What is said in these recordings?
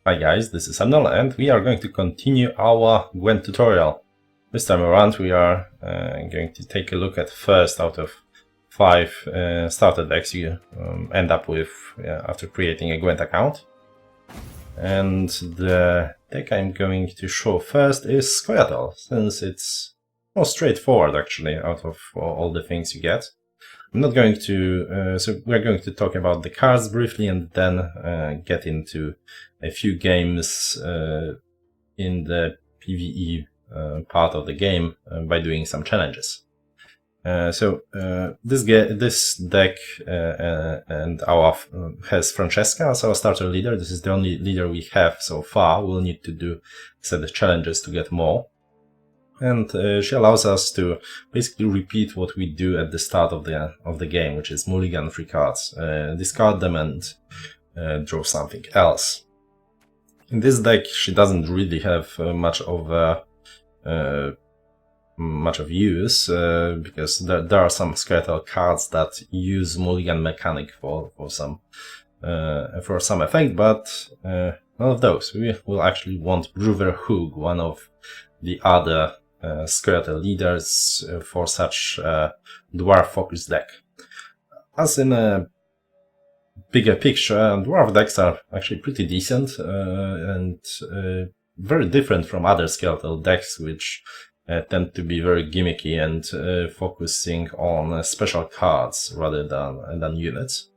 Hi guys, this is Emnel and we are going to continue our Gwent tutorial. This time around we are going to take a look at first out of 5 starter decks you end up with after creating a Gwent account. And the deck I'm going to show first is Scoia'tael, since it's more straightforward actually out of all the things you get. I'm not going to, so we're going to talk about the cards briefly and then get into a few games in the PvE part of the game by doing some challenges. This deck and our has Francesca as our starter leader. This is the only leader we have so far. We'll need to do set of challenges to get more. And she allows us to basically repeat what we do at the start of the game, which is mulligan 3 cards, discard them and draw something else. In this deck, she doesn't really have much of use because there are some Scoia'tael cards that use mulligan mechanic for some effect, but none of those. We will actually want Bruver Hoog, one of the other Scoia'tael leaders for such dwarf focused deck. As in a bigger picture, dwarf decks are actually pretty decent and very different from other Scoia'tael decks, which tend to be very gimmicky and focusing on special cards rather than units.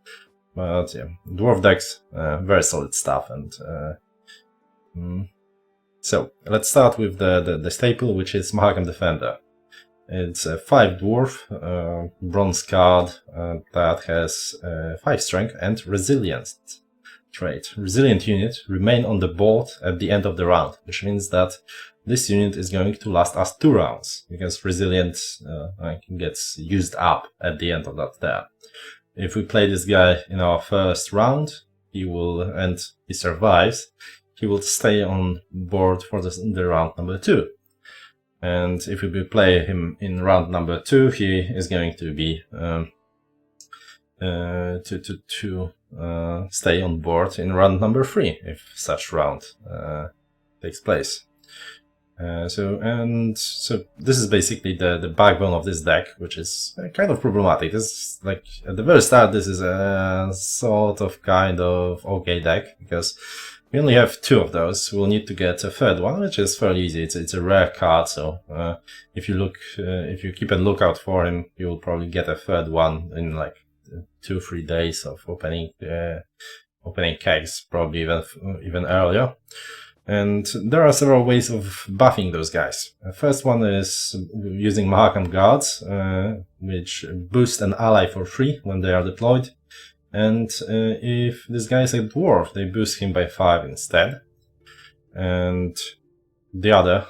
But yeah, dwarf decks, very solid stuff. And so let's start with the staple, which is Mahakam Defender. It's a 5 dwarf bronze card that has 5 strength and resilience trait. Resilient unit remain on the board at the end of the round, which means that this unit is going to last us 2 rounds because resilient gets used up at the end of that turn. If we play this guy in our first round, he survives. He will stay on board for the round number 2. And if we play him in round number 2, he is going to be stay on board in round number 3 if such round takes place. So this is basically the backbone of this deck, which is kind of problematic. This, like, at the very start, this is a sort of kind of okay deck because we only have 2 of those. We'll need to get a third one, which is fairly easy. It's a rare card, so if you keep a lookout for him, you'll probably get a third one in like 2-3 days of opening kegs, probably even earlier. And there are several ways of buffing those guys. First one is using Mahakam Guards, which boost an ally for 3 when they are deployed. And if this guy is a dwarf, they boost him by 5 instead. And the other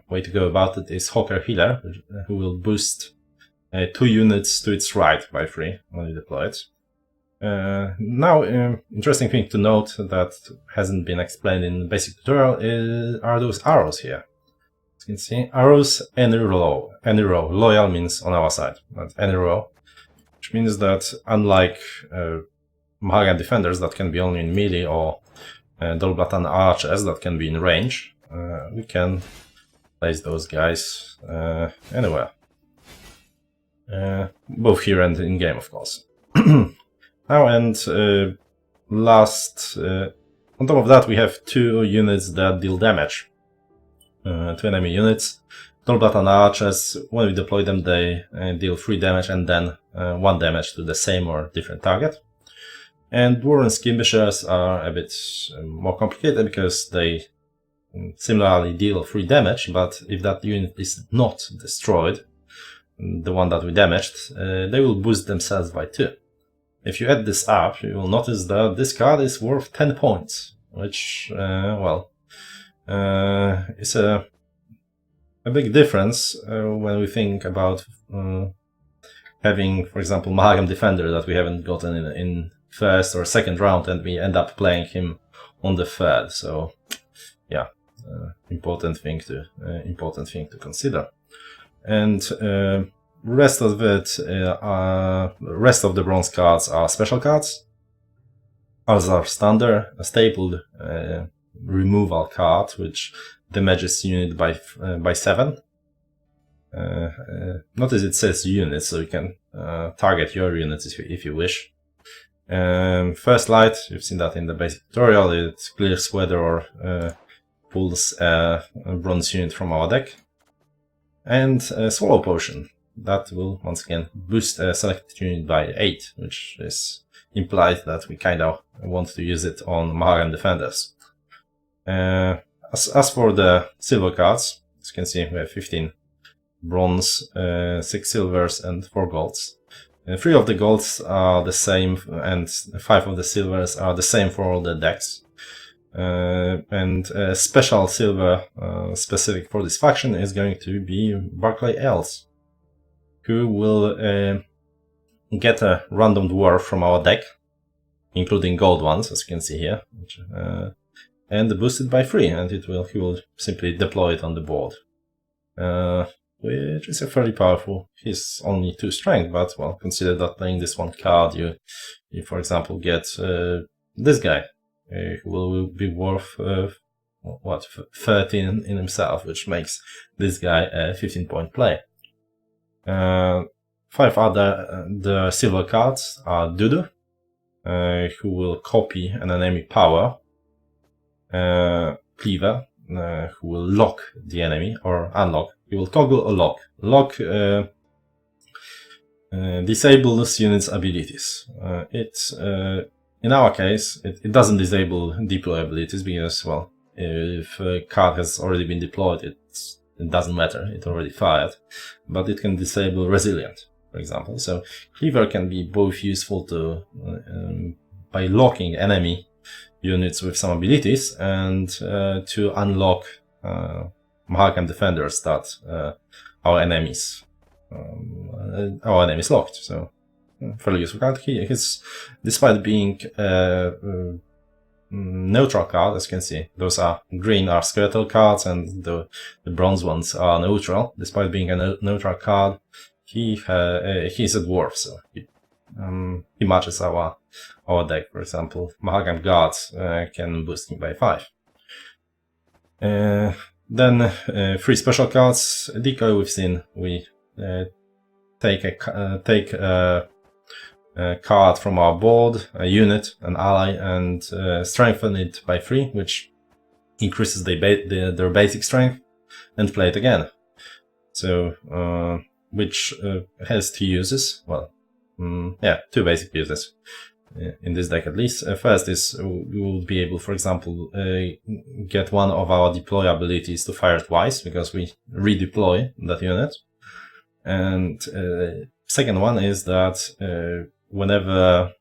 way to go about it is Hawker Healer, who will boost 2 units to its right by 3 when you deploy it. Now, interesting thing to note that hasn't been explained in the basic tutorial are those arrows here. As you can see, arrows any row. Any row. Loyal means on our side, but any row. Which means that unlike Mahakam Defenders that can be only in melee or Dolblatan Archers that can be in range, we can place those guys anywhere. Both here and in game, of course. Now, and last, on top of that, we have 2 units that deal damage to enemy units. Dolblatan Archers, when we deploy them, they deal 3 damage and then 1 damage to the same or different target. And Warren Skirmishers are a bit more complicated because they similarly deal 3 damage, but if that unit is not destroyed, the one that we damaged, they will boost themselves by 2. If you add this up, you will notice that this card is worth 10 points, which, is a big difference when we think about having, for example, Mahakam Defender that we haven't gotten in first or second round, and we end up playing him on the third. So, yeah, important thing to consider. And rest of the bronze cards are special cards. Alzar Standard, a stapled removal card, which damages unit by 7. Notice it says units, so you can target your units if you wish. First Light, you've seen that in the basic tutorial, it clears weather or pulls a bronze unit from our deck. And Swallow Potion, that will once again boost a selected unit by 8, which is implied that we kind of want to use it on Maharan defenders. As for the silver cards, as you can see, we have 15 bronze, 6 silvers, and 4 golds. 3 of the golds are the same, and 5 of the silvers are the same for all the decks. And a special silver specific for this faction is going to be Barclay Els, who will get a random dwarf from our deck, including gold ones, as you can see here, and boosted by 3, and he will simply deploy it on the board, which is a fairly powerful. He's only 2 strength, but well, consider that playing this one card, you for example get this guy, who will be worth 13 in himself, which makes this guy a 15-point play. 5 other the silver cards are Dudu, who will copy an enemy power, Cleaver, who will lock the enemy or unlock. He will toggle or lock. Lock disables unit's abilities. In our case, it doesn't disable deploy abilities because, well, if a card has already been deployed, it doesn't matter. It already fired, but it can disable Resilient, for example. So Cleaver can be both useful to by locking enemy units with some abilities and to unlock Mahakan defenders that our enemies locked. So fairly useful card. Despite being a neutral card, as you can see, those are green are Scoia'tael cards and the bronze ones are neutral. Despite being a neutral card, he's a dwarf, so he matches our deck. For example, Mahakan Guards can boost him by 5. Then 3 special cards. Decoy, we've seen, we take a card from our board, a unit, an ally, and strengthen it by 3, which increases their basic strength, and play it again. So, which has 2 uses. Well, 2 basic uses in this deck at least. First is we will be able, for example, get one of our deploy abilities to fire twice because we redeploy that unit. And second one is that whenever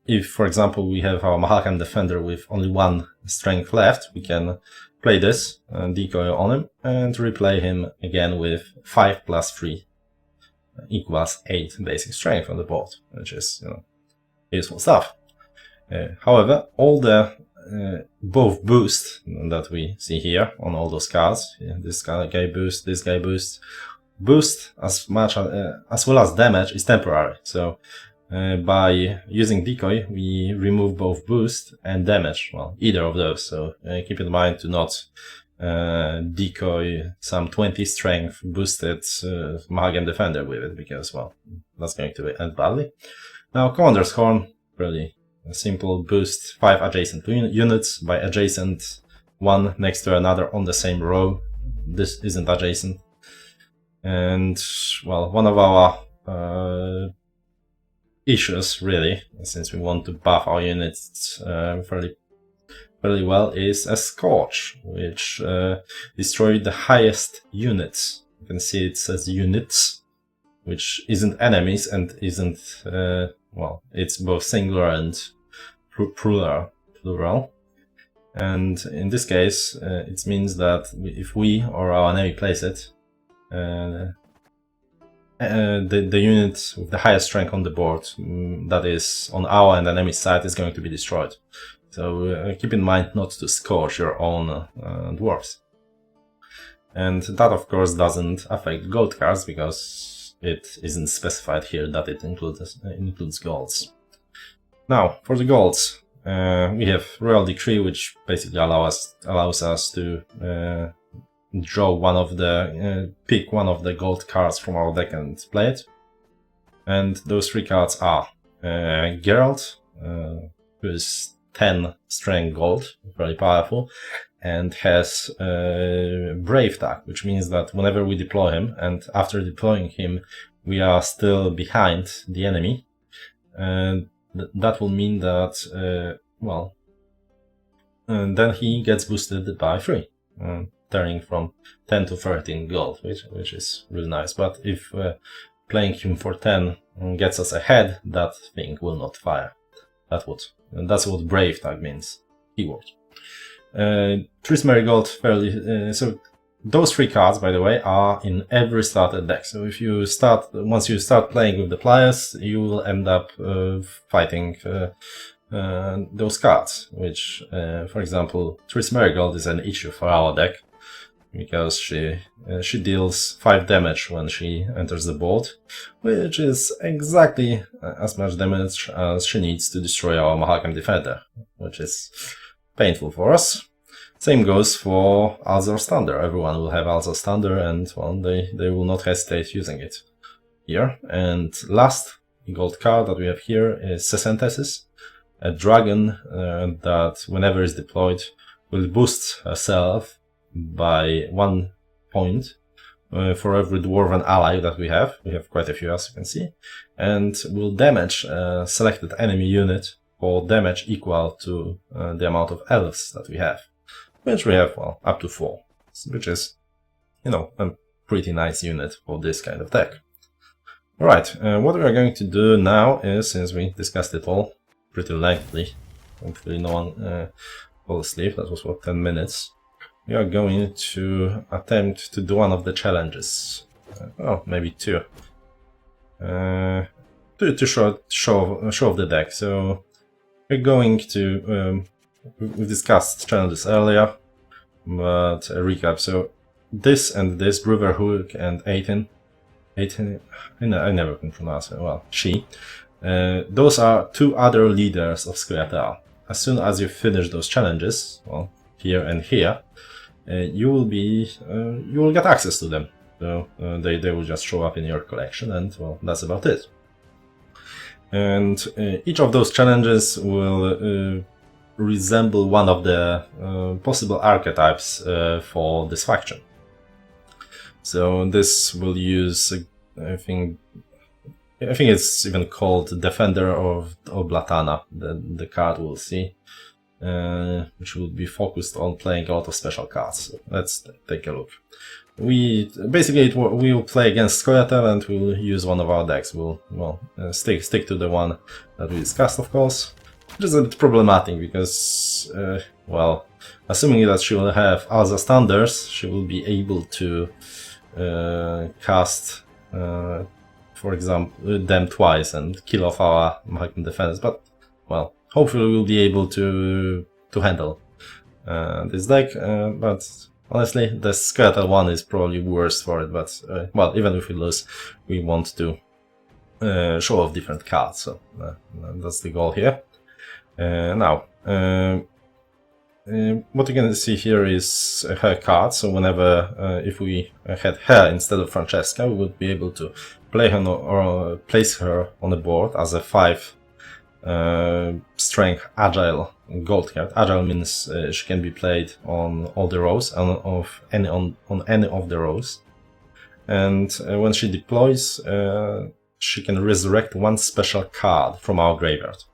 if, for example, we have our Mahakan defender with only 1 strength left, we can play this decoy on him and replay him again with 5 plus 3 equals 8 basic strength on the board, which is useful stuff. However, all the both boost that we see here on all those cards, this guy boost, this guy boost as much as well as damage is temporary. So by using decoy, we remove both boost and damage. Well, either of those. So keep in mind to not decoy some 20 strength boosted Mahagan defender with it, because, well, that's going to end badly. Now, Commander's Horn, really simple. Boost 5 adjacent units by adjacent, one next to another on the same row. This isn't adjacent. And, well, one of our issues, really, since we want to buff our units fairly well, is a Scorch, which destroyed the highest units. You can see it says units, which isn't enemies and isn't, well, it's both singular and plural. And in this case, it means that if we or our enemy place it, the unit with the highest strength on the board, that is on our and enemy side, is going to be destroyed. So keep in mind not to scorch your own dwarves. And that, of course, doesn't affect gold cards, because it isn't specified here that it includes golds. Now, for the golds, we have Royal Decree, which basically allows us to draw one of the pick one of the gold cards from our deck and play it. And those 3 cards are Geralt, who is 10 strength gold, very powerful, and has Brave tag, which means that whenever we deploy him, and after deploying him, we are still behind the enemy, and that will mean that, well, and then he gets boosted by 3, turning from 10 to 13 gold, which is really nice. But if playing him for 10 gets us ahead, that thing will not fire. That's what Brave tag means. Keyword. Triss Marigold, fairly. So those 3 cards, by the way, are in every starter deck. So if you once you start playing with the players, you will end up fighting those cards. Which, for example, Triss Marigold is an issue for our deck, because she deals 5 damage when she enters the board, which is exactly as much damage as she needs to destroy our Mahakam Defender, which is painful for us. Same goes for Alzar's Thunder. Everyone will have Alzar's Thunder, and well, they will not hesitate using it here. And last gold card that we have here is Scoia'tael, a dragon that whenever is deployed will boost herself by 1 point for every dwarven ally that we have. We have quite a few, as you can see, and will damage a selected enemy unit for damage equal to the amount of elves that we have, which we have, well, up to 4, which is, you know, a pretty nice unit for this kind of deck. Alright, what we are going to do now is, since we discussed it all pretty lengthily, hopefully no one fall asleep, that was what, 10 minutes, we are going to attempt to do one of the challenges, oh, maybe 2, to show off the deck. So we're going to, we discussed challenges earlier, but a recap. So this and this, Brotherhood and 18, I never can pronounce it, well, she, those are 2 other leaders of Scoia'tael. As soon as you finish those challenges, well, here and here, you will get access to them. So they will just show up in your collection, and well, that's about it. And each of those challenges will resemble one of the possible archetypes for this faction. So this will use, I think it's even called Defender of Blatana, the card we'll see, which will be focused on playing a lot of special cards. So let's take a look. We will play against Scoia'tael, and we'll use one of our decks. We'll stick to the one that we discussed, of course, which is a bit problematic because, well, assuming that she will have Alza's Thunders, she will be able to cast, for example, them twice and kill off our Mahakam defenders. But well, hopefully we'll be able to handle this deck. But honestly, the Scoia'tael one is probably worse for it. But well, even if we lose, we want to show off different cards. So that's the goal here. Now, what you can see here is her card. So whenever, if we had her instead of Francesca, we would be able to play her or place her on the board as a 5 strength agile gold card. Agile means she can be played on all the rows, on any of the rows. And when she deploys, she can resurrect 1 special card from our graveyard.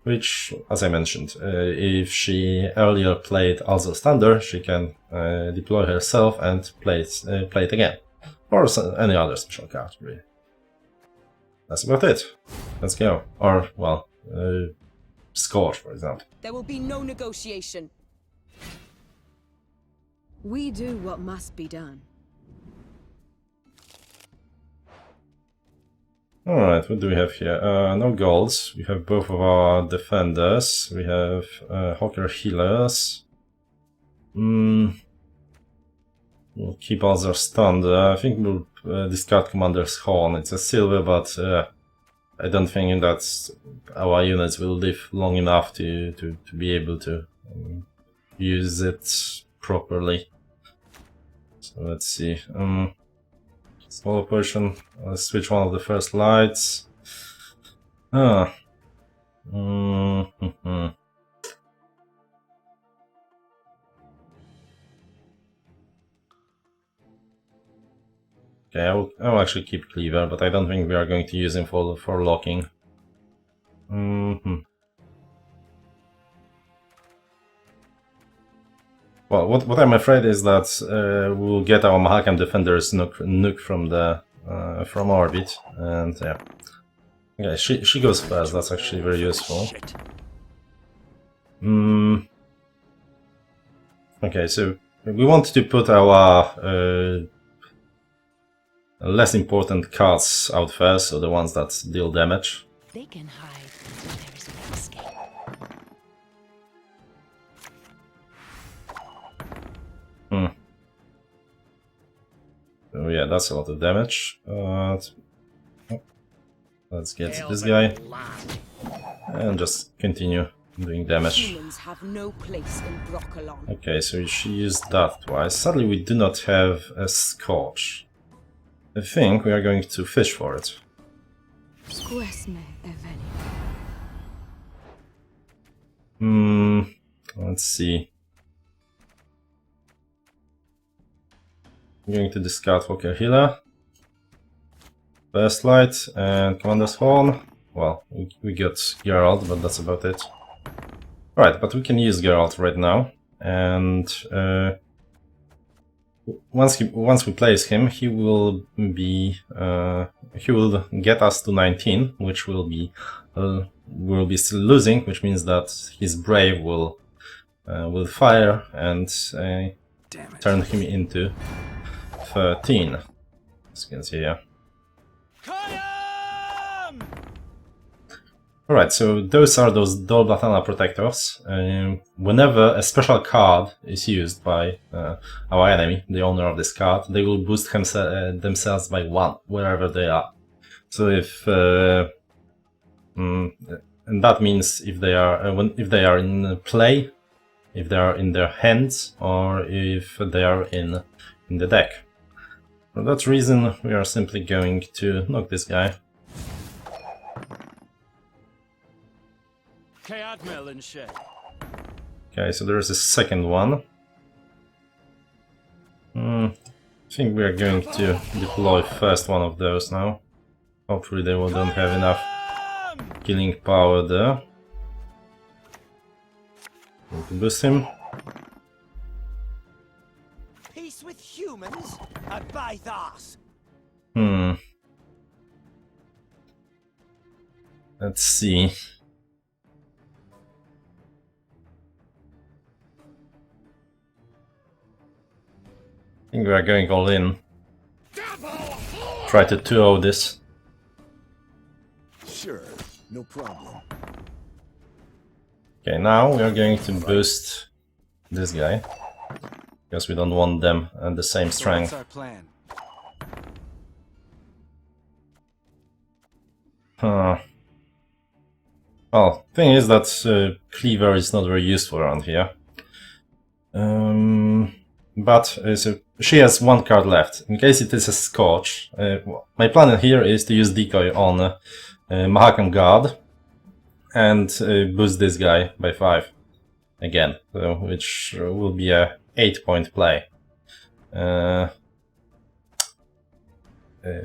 Which, as I mentioned, if she earlier played Alza's Thunder, she can deploy herself and play it again. Or any other special card, really. That's about it. Let's go. Or, well, Scorch, for example. There will be no negotiation. We do what must be done. Alright, what do we have here? No golds. We have both of our defenders. We have Hawker healers. we'll keep others stunned. I think we'll discard Commander's Horn. It's a silver, but I don't think that our units will live long enough to be able to use it properly. So let's see. Smaller portion. Let's switch one of the first lights. Ah. Okay, I will actually keep Cleaver, but I don't think we are going to use him for locking. Well, what I'm afraid is that we will get our Mahakam defenders nuke from the from orbit, and yeah. Okay, she goes first. That's actually very useful. Okay, so we want to put our less important cards out first, so the ones that deal damage. They can hide until there is no escape. So yeah, that's a lot of damage. Let's get this guy and just continue doing damage. Humans have no place in Broccolon. Okay, so she used that twice. Sadly, we do not have a Scorch. I think we are going to fish for it. Scoia'tael. Let's see. I'm going to discard Walker Healer. First Light and Commander's Horn. Well, we got Geralt, but that's about it. Right, but we can use Geralt right now, and once we place him, he will get us to 19, which will be still losing, which means that his Brave will fire and turn him into 13. As you can see here. Alright, so those are those Dol Blatana protectors. Whenever a special card is used by our enemy, the owner of this card, they will boost themselves by 1, wherever they are. So if... and that means if they are in play, if they are in their hands, or if they are in the deck. For that reason, we are simply going to knock this guy. Okay, so there is a second one. I think we are going to deploy first one of those now. Hopefully they don't have enough killing power there. We can boost him. Peace with humans? Abathos. Let's see. I think we are going all in. Try to 2-0 this. Sure, no problem. Okay, now we are going to boost this guy. Because we don't want them at the same strength. That's our plan. Well, thing is that Cleaver is not very useful around here. But so she has 1 card left. In case it is a Scorch, my plan here is to use Decoy on Mahakam Guard and boost this guy by 5 again, so, which will be a 8-point play.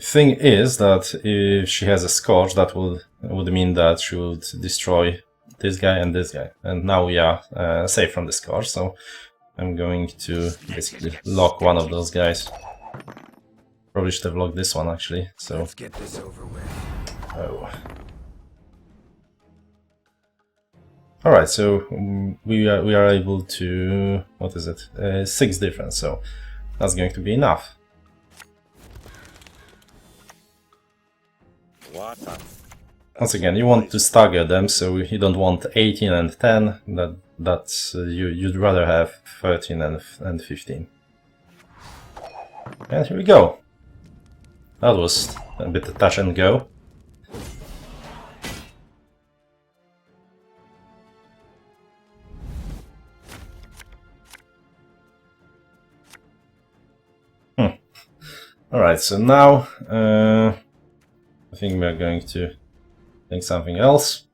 Thing is that if she has a Scorch, that would mean that she would destroy this guy and this guy. And now we are safe from the Scorch, so I'm going to basically lock one of those guys. Probably should have locked this one actually. So let's get this over with. Oh. All right, so we are able to, what is it? 6 difference. So that's going to be enough. Once again, you want to stagger them, so you don't want 18 and 10. You'd rather have 13 and 15. And here we go. That was a bit of touch and go. Alright, so now I think we're going to think something else.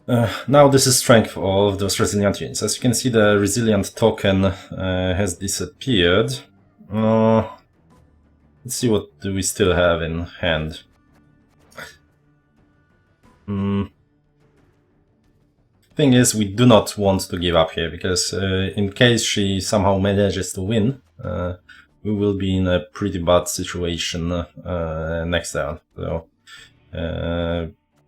Now this is strength of those resilient units. As you can see, the resilient token has disappeared. Let's see what do we still have in hand. Thing is, we do not want to give up here, because in case she somehow manages to win, we will be in a pretty bad situation next turn. So,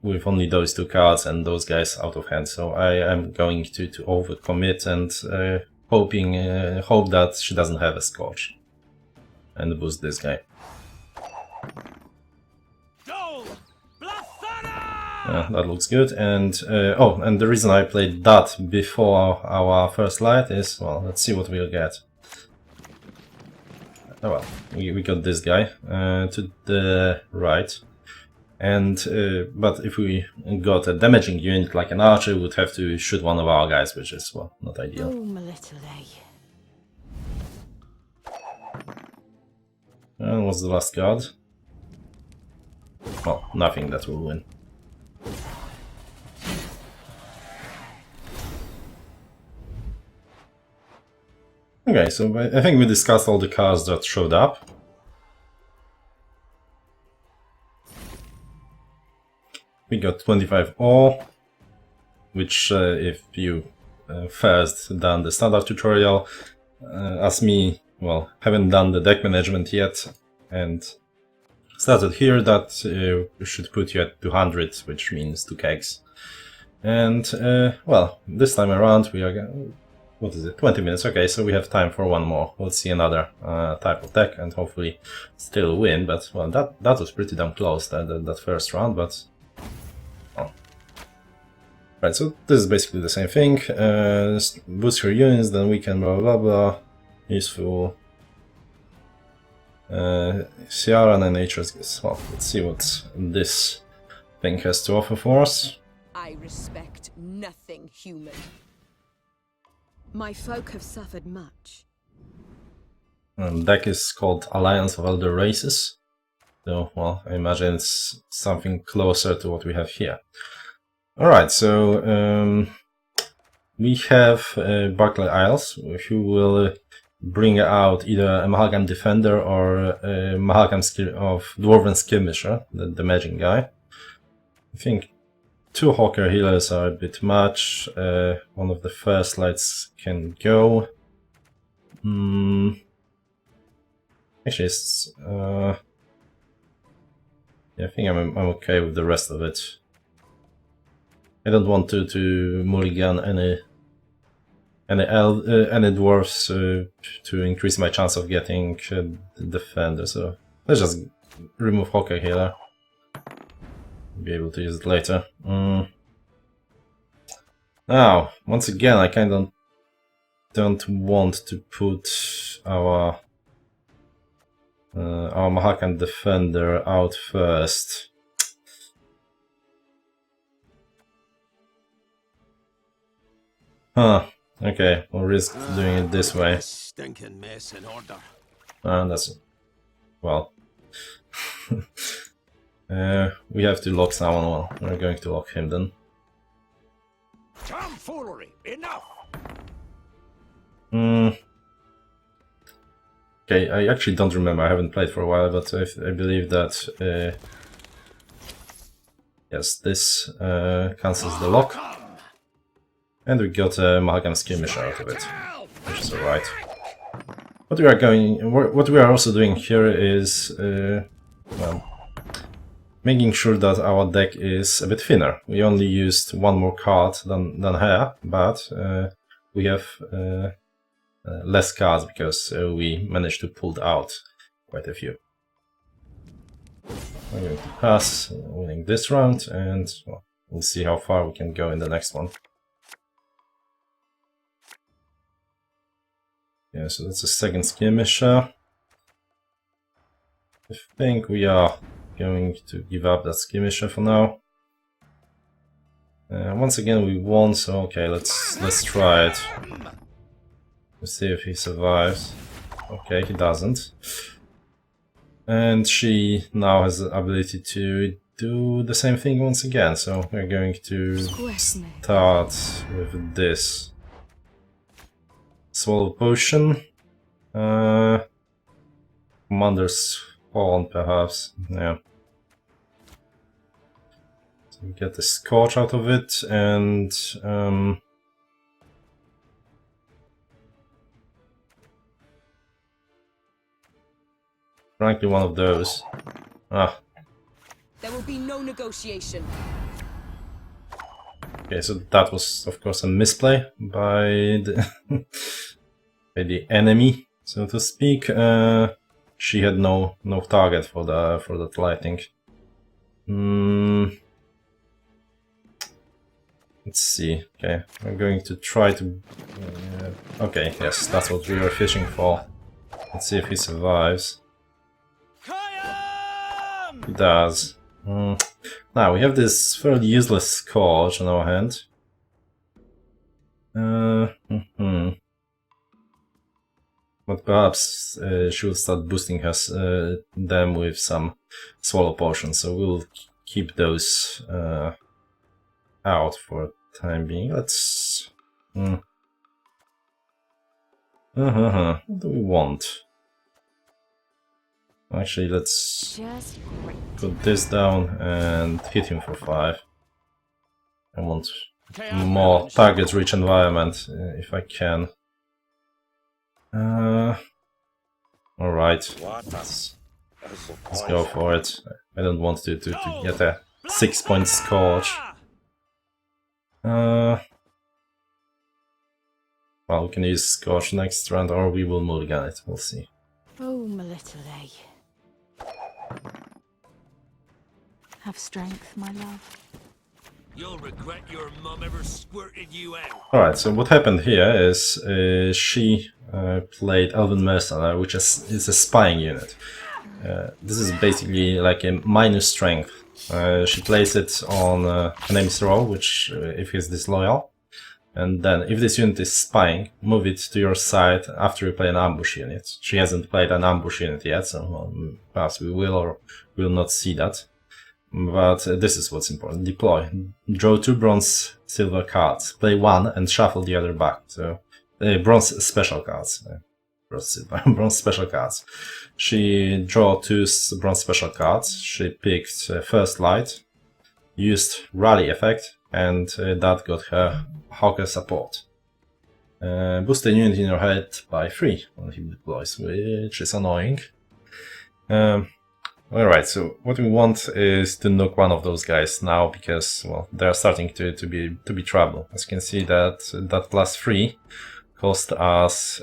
with only those two cards and those guys out of hand, so I am going to overcommit and hope that she doesn't have a Scorch and boost this guy. That looks good, and oh, and the reason I played that before our first light is, well, let's see what we'll get. Oh well, we got this guy to the right, and but if we got a damaging unit like an archer, we would have to shoot one of our guys, which is, well, not ideal. Oh, my little And what's the last card? Well, nothing that will win. Okay, so I think we discussed all the cards that showed up. We got 25 ore, which if you first done the standard tutorial, as me, well, haven't done the deck management yet and started here, that should put you at 200, which means 2 kegs. And, well, this time around we are what is it, 20 minutes, okay, so we have time for one more. We'll see another type of deck and hopefully still win, but, well, that was pretty damn close, that first round, but... Oh. Right, so this is basically the same thing. Boost her units, then we can blah blah blah. Useful. Ciara and Nature's Gifts. Well, let's see what this thing has to offer for us. I respect nothing human. My folk have suffered much. Deck is called Alliance of Elder Races. So, well, I imagine it's something closer to what we have here. Alright, so we have Barclay Isles, who will bring out either a Amalgam Defender or a Amalgam of Dwarven Skirmisher, the damaging guy. I think 2 Hawker Healers are a bit much. One of the first lights can go. Actually, it's, yeah, I think I'm okay with the rest of it. I don't want to mulligan any dwarves to increase my chance of getting defender. So let's just remove Hawker Healer. Be able to use it later. Now, once again, I kind of don't want to put our Mahakan Defender out first. Huh. Okay, we'll risk doing it this way. Stinking mess in order. That's, well. We have to lock someone. Well, we're going to lock him then. Tomfoolery! Enough! Okay, I actually don't remember. I haven't played for a while, but I believe that yes, this cancels the lock, and we got a Amalgam Skirmisher out of it, which is alright. What we are also doing here is well, making sure that our deck is a bit thinner. We only used one more card than her, but we have less cards because we managed to pull out quite a few. I'm going to pass, winning this round, and well, we'll see how far we can go in the next one. Yeah, so that's a second skirmisher. I think we are going to give up that skirmisher for now. Once again we won, so okay, let's try it. Let's see if he survives. Okay, he doesn't. And she now has the ability to do the same thing once again, so we're going to start with this. Swallow potion. Commander's Horn, perhaps. Yeah. So we get the Scorch out of it, and frankly, one of those. Ah. There will be no negotiation. Okay, so that was, of course, a misplay by the by the enemy, so to speak. She had no target for that lightning. Let's see. Okay, we're going to try to. Okay, yes, that's what we were fishing for. Let's see if he survives. He does. Now we have this fairly useless Scourge on our hand. But perhaps she will start boosting us them with some swallow potions, so we'll keep those out for the time being. Let's. What do we want? Actually, let's put this down and hit him for 5. I want more target-rich environment if I can. Alright, let's go for it. I don't want to get a 6-point Scorch. Well, we can use Scorch next round, or we will mulligan it, we'll see. Oh, my little A. Have strength, my love. You'll regret your mum ever squirted you out. Alright, so what happened here is she played Elven Mercenary, which is a spying unit. This is basically like a minus strength. She plays it on an enemy's roll, which if he's disloyal. And then if this unit is spying, move it to your side after you play an ambush unit. She hasn't played an ambush unit yet, so well, perhaps we will or will not see that. But this is what's important. Deploy. Draw 2 bronze silver cards. Play 1 and shuffle the other back. So bronze special cards. Bronze silver. Bronze special cards. She drew 2 bronze special cards. She picked First Light, used Rally effect, and that got her Hawker support. Boost a unit in your head by 3 when he deploys, which is annoying. Alright, so what we want is to knock one of those guys now, because, well, they're starting to be trouble. As you can see, that +3 cost us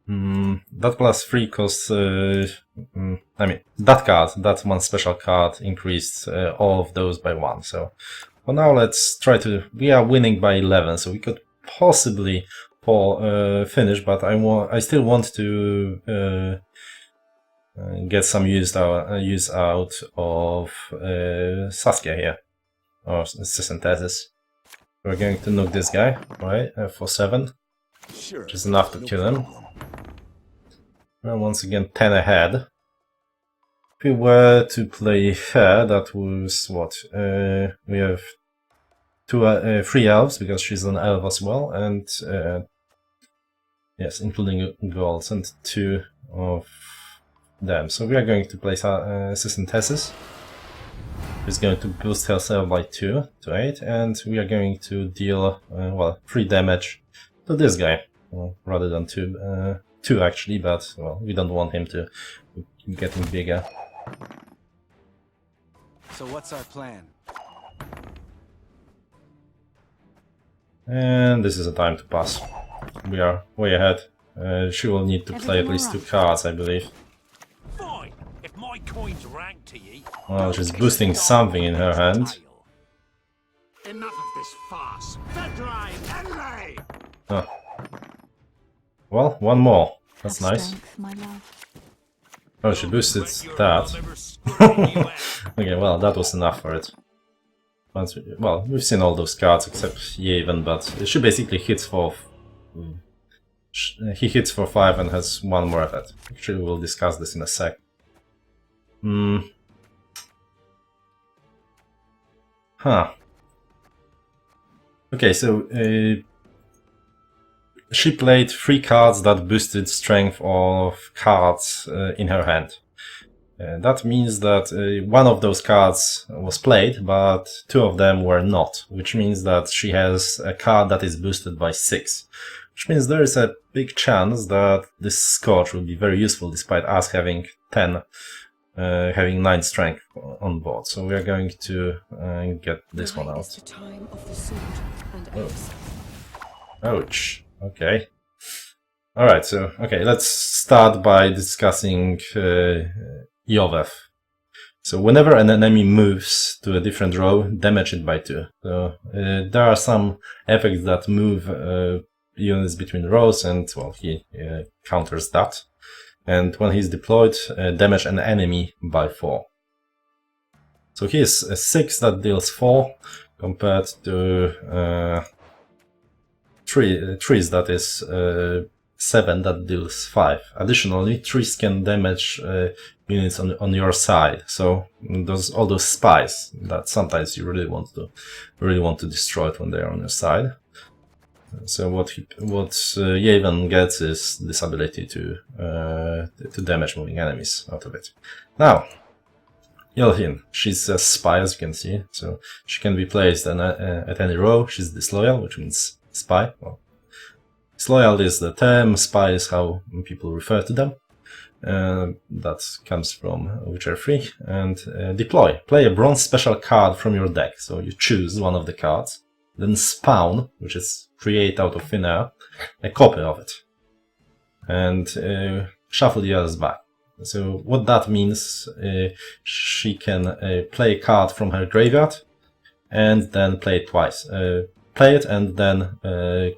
that +3 costs I mean, that one special card increased all of those by 1. So for now, let's try to. We are winning by 11, so we could possibly finish, but I still want to get some use out of Saskia here, or Scoia'tael. We're going to knock this guy, right, for 7, which is enough to kill him. Well, once again, 10 ahead. If we were to play her, that was what? We have 3 elves, because she's an elf as well, and yes, including girls, and 2 of them. So we are going to place our Scoia'tael. She's going to boost herself by 2 to 8, and we are going to deal, well, 3 damage to this guy, rather than 2 actually, but, well, we don't want him to keep getting bigger. So what's our plan? And this is a time to pass. We are way ahead. She will need to play at least 2 cards, I believe. Fine, if my coin's ranked to ye. Well, she's boosting something in her hand. Enough of this farce. Fedrai, Emnel! Oh. Well, one more. That's Have nice. strength, my love. Oh, she boosted Regret your that. mum ever squirting you out. Okay, well, that was enough for it. Well, we've seen all those cards except Yavin, but she basically hits for... He hits for 5 and has one more effect. Actually, we'll discuss this in a sec. Huh. Okay, so she played 3 cards that boosted strength of cards in her hand. That means that one of those cards was played, but 2 of them were not, which means that she has a card that is boosted by 6. Which means there is a big chance that this Scorch will be very useful despite us having having 9 strength on board. So we are going to get this one out. The time of the sword and Oh. axe. Ouch. Okay. Alright, so, okay, let's start by discussing Yovev. So whenever an enemy moves to a different row, damage it by 2. So there are some effects that move units between rows, and, well, he counters that. And when he's deployed, damage an enemy by 4. So he is a 6 that deals 4, compared to 3s that is 7 that deals 5. Additionally, 3s can damage units on your side. So all those spies that sometimes you really want to destroy it when they are on your side. So what Yavin gets is this ability to damage moving enemies out of it. Now, Yelhin, she's a spy, as you can see, so she can be placed at any row. She's disloyal, which means spy. Well, disloyal is the term, spy is how people refer to them. That comes from Witcher 3. And deploy. Play a bronze special card from your deck. So you choose one of the cards, then spawn, which is create out of thin air, a copy of it. And shuffle the others back. So what that means, she can play a card from her graveyard and then play it twice. Play it and then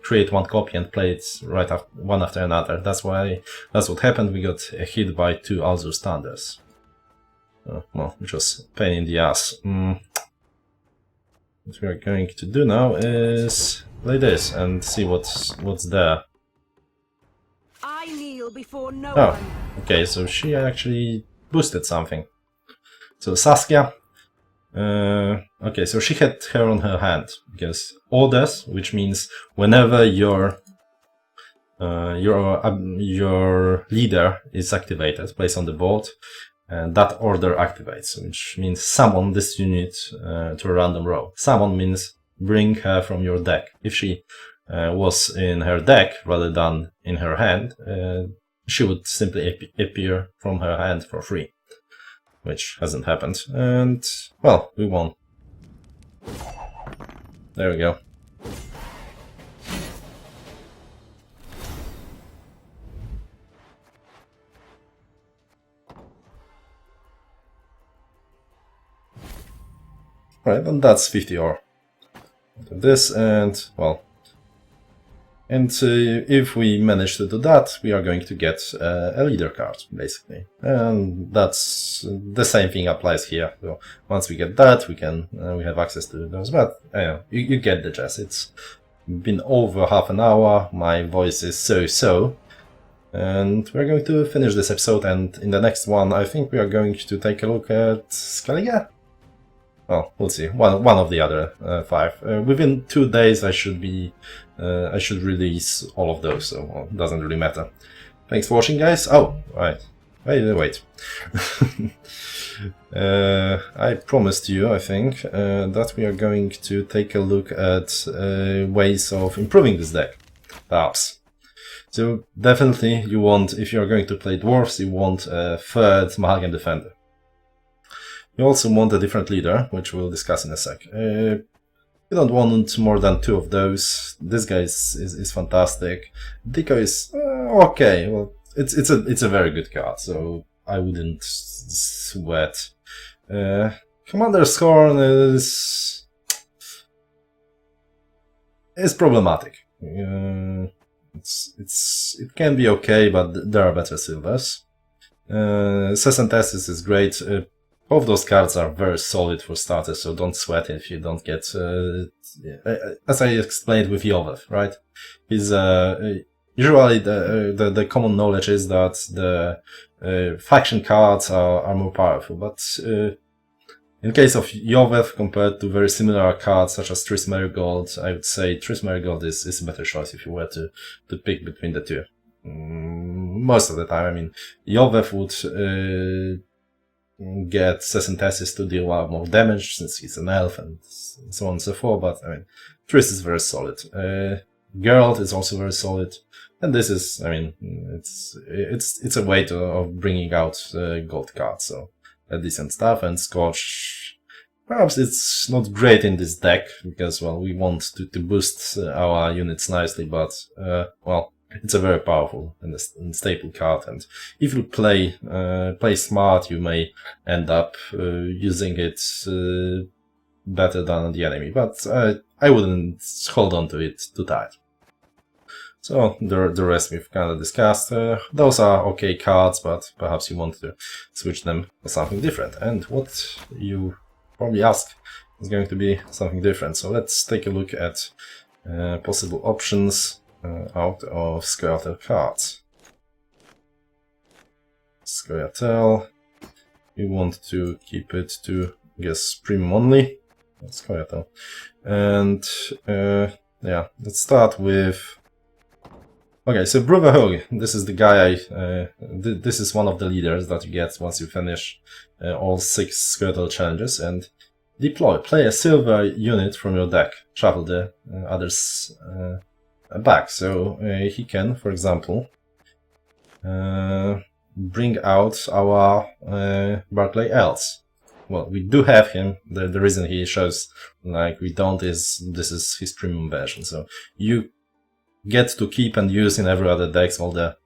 create one copy and play it right after, one after another. That's what happened. We got hit by 2 Azure Standards. Well, which was a pain in the ass. What we are going to do now is play this and see what's there. I kneel before no Oh, one. okay, so she actually boosted something. So Saskia, okay, so she had her on her hand because orders, which means whenever your leader is activated, placed on the board, and that order activates, which means summon this unit to a random row. Summon means bring her from your deck. If she was in her deck rather than in her hand, she would simply appear from her hand for free, which hasn't happened. And, well, we won. There we go. Right, and that's 50 ore. This and, well, and if we manage to do that, we are going to get a leader card, basically. And that's the same thing applies here. So once we get that, we have access to those. But you get the gist. It's been over half an hour. My voice is so. And we're going to finish this episode. And in the next one, I think we are going to take a look at Scoia'tael. Well, we'll see. One of the other 5. Within 2 days, I should release all of those, so well, it doesn't really matter. Thanks for watching, guys. Oh, right. Wait. I promised you, I think, that we are going to take a look at ways of improving this deck, perhaps. So definitely, if you are going to play dwarves, you want a 3rd Mahagam Defender. You also want a different leader, which we'll discuss in a sec. You don't want more than 2 of those. This guy is fantastic. Deco is okay. Well, it's a very good card, so I wouldn't sweat. Commander Scorn is problematic. it can be okay, but there are better silvers. Scoia'tael is great. Both those cards are very solid for starters, so don't sweat if you don't get. As I explained with Yovev, right? He's usually the common knowledge is that the faction cards are more powerful, but in case of Yovev compared to very similar cards such as Triss Marigold, I would say Triss Marigold is a better choice if you were to pick between the two. Most of the time, I mean, Yovev would get Scoia'tael to deal a lot more damage since he's an elf and so on and so forth, but I mean, Triss is very solid. Geralt is also very solid, and this is, I mean, it's a way of bringing out gold cards, so decent stuff. And Scorch, perhaps it's not great in this deck because, well, we want to boost our units nicely, but well, it's a very powerful and staple card, and if you play smart, you may end up using it better than the enemy. But I wouldn't hold on to it too tight. So the rest we've kind of discussed. Those are okay cards, but perhaps you want to switch them for something different. And what you probably ask is going to be something different. So let's take a look at possible options out of Scoia'tael cards. Scoia'tael, we want to keep it to, I guess, premium only. Scoia'tael. And yeah, let's start with. Okay, so Brotherhood, this is the guy, this is one of the leaders that you get once you finish all 6 Scoia'tael challenges, and deploy. Play a silver unit from your deck, shuffle the others back. So he can, for example, bring out our Barclay Elves. Well, we do have him. The reason he shows like we don't is this is his premium version. So you get to keep and use in every other decks all the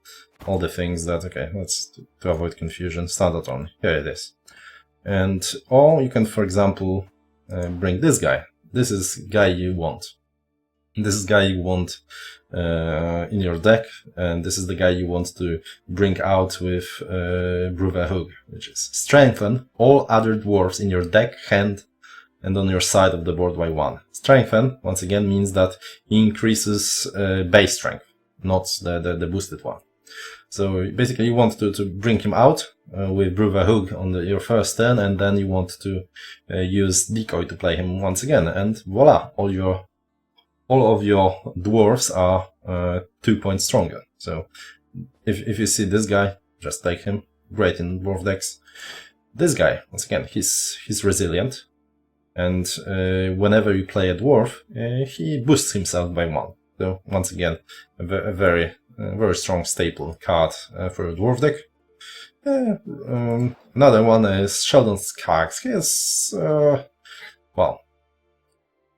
things that, okay, let's to avoid confusion, standard only. Here it is. And or you can, for example, bring this guy. This is guy you want. This is guy you want in your deck, and this is the guy you want to bring out with Brotherhood, which is strengthen all other dwarves in your deck, hand, and on your side of the board by 1. Strengthen, once again, means that he increases base strength, not the boosted one. So basically you want to bring him out with Brotherhood on your first turn, and then you want to use Decoy to play him once again, and voila, all of your dwarves are 2 points stronger. So if you see this guy, just take him. Great in dwarf decks. This guy, once again, he's resilient. And whenever you play a dwarf, he boosts himself by 1. So once again, a very strong staple card for a dwarf deck. Another one is Sheldon's Carx. He is, well,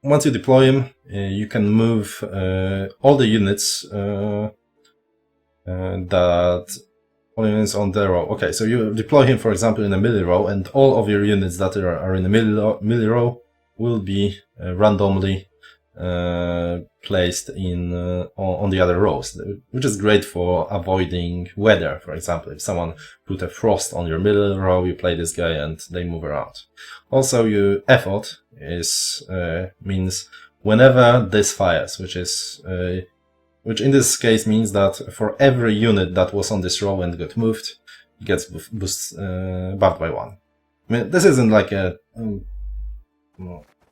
once you deploy him, you can move all the units all units on the row. Okay, so you deploy him, for example, in a melee row, and all of your units that are in the melee row will be randomly placed in on the other rows, which is great for avoiding weather. For example, if someone put a frost on your middle row, you play this guy and they move around. Also, your effort is means whenever this fires, which in this case means that for every unit that was on this row and got moved, it gets buffed by 1. I mean, this isn't like a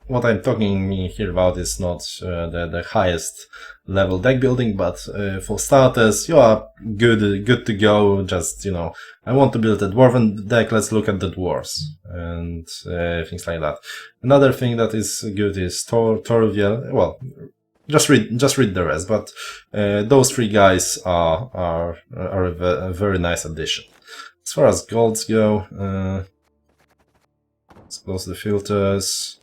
what I'm talking here about is not the highest level deck building, but for starters, you are good to go. Just, you know, I want to build a dwarven deck, let's look at the dwarves and things like that. Another thing that is good is Torviel. Well, just read the rest, but those 3 guys are a very nice addition. As far as golds go, let's close the filters.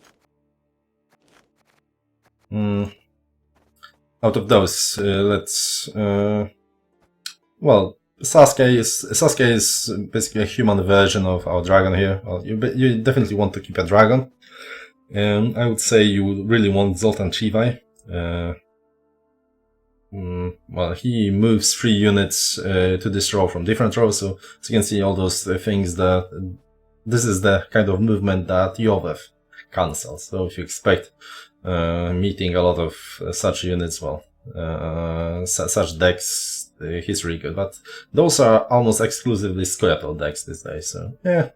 Out of those, let's well, Sasuke is basically a human version of our dragon here. Well, you definitely want to keep a dragon. I would say you really want Zoltan Chivai. well, he moves 3 units to this row from different rows, so as you can see all those things that this is the kind of movement that Yovev cancels. So if you expect meeting a lot of such units, well, such decks, he's really good. But those are almost exclusively Scoia'tael decks these days, so yeah.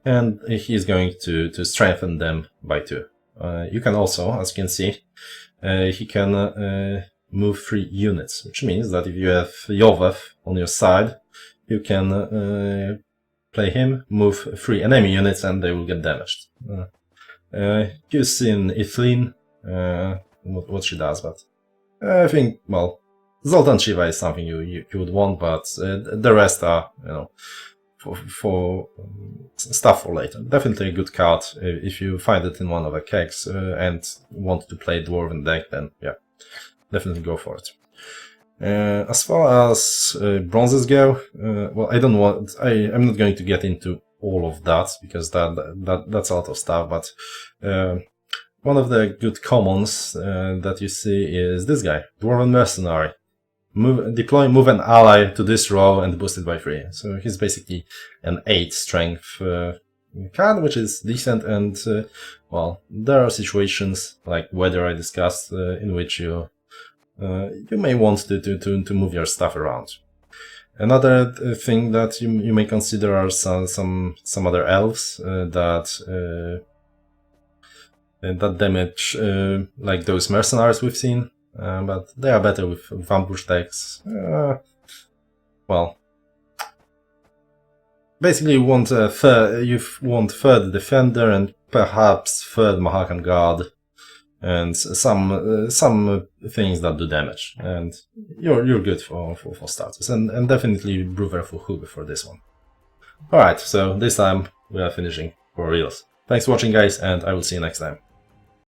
And he's going to strengthen them by 2. You can also, as you can see, he can move 3 units, which means that if you have Yovev on your side, you can play him, move 3 enemy units, and they will get damaged. You've seen Ithlin, what she does, but I think, well, Zoltan Shiva is something you would want, but the rest are, you know, for stuff for later. Definitely a good card if you find it in one of the kegs and want to play Dwarven deck, then yeah, definitely go for it. As far as bronzes go, well, I don't want. I'm not going to get into all of that because that's a lot of stuff. But one of the good commons that you see is this guy, Dwarven Mercenary. Deploy, move an ally to this row and boost it by 3. So he's basically an 8 strength card, which is decent. And well, there are situations like weather I discussed in which you may want to move your stuff around. Another thing that you may consider are some other elves that damage like those mercenaries we've seen, but they are better with ambush decks. Well, basically you want third defender and perhaps third Mahakan guard, and some things that do damage, and you're good for starters, and definitely Bruver for Hug for this one. Alright, so this time we are finishing for reals. Thanks for watching, guys, and I will see you next time.